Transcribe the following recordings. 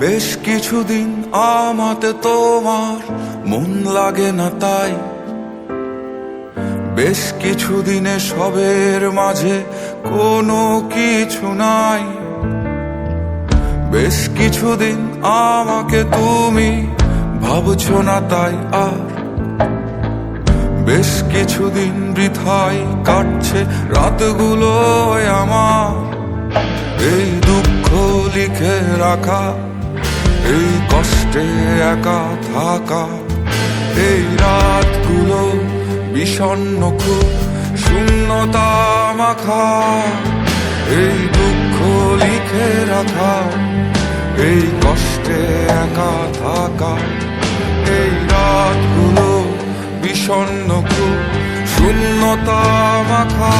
বেশ কিছুদিন আমাতে তোমার মন লাগে না, তাই বেশ কিছুদিনে সবের মাঝে কোনো কিছু নাই। বেশ কিছুদিন আমাকে তুমি ভাবছো না, তাই আর বেশ কিছুদিন বৃথাই কাটছে রাতগুলো আমার। এই দুঃখ লিখে রাখা, এই কষ্টে একা থাকা, এই রাতগুলো বিষণ্ণ খুব শূন্যতা মাখা। এই দুঃখ লিখে রাখা, এই কষ্টে একা থাকা, এই রাতগুলো বিষণ্ণ খুব শূন্যতা মাখা।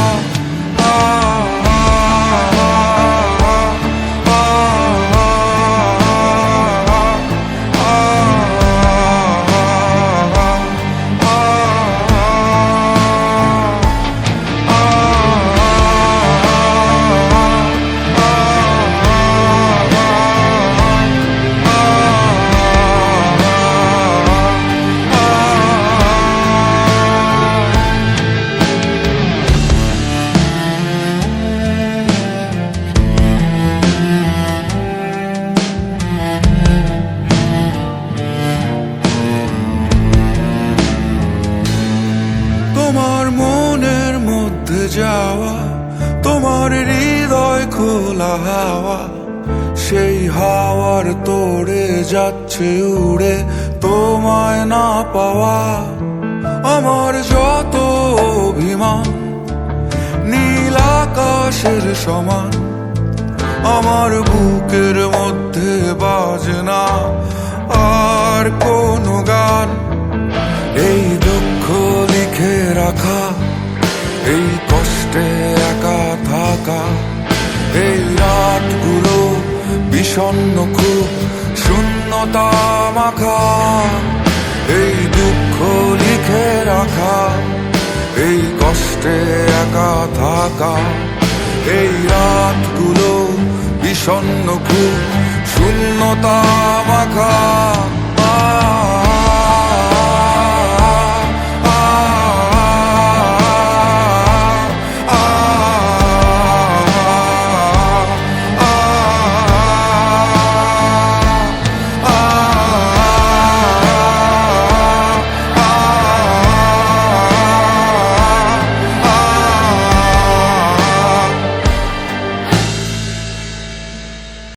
তোমার মনের মধ্যে যাওয়া, তোমার হৃদয় খোলা হাওয়া, সেই হাওয়ার তোড়ে যাচ্ছে উড়ে তোমায় না পাওয়া। আমার যত অভিমান নীল আকাশের সমান, আমার বুকের মধ্যে বাজে না আর কোনো গান। এই দুঃখ লিখে রাখা, এই কষ্টে একা থাকা, এই রাতগুলো বিষণ্ণ খুব শূন্যতা মাখা। এই দুঃখ লিখে রাখা, এই কষ্টে একা থাকা, এই রাতগুলো বিষণ্ণ খুব শূন্যতা মাখা।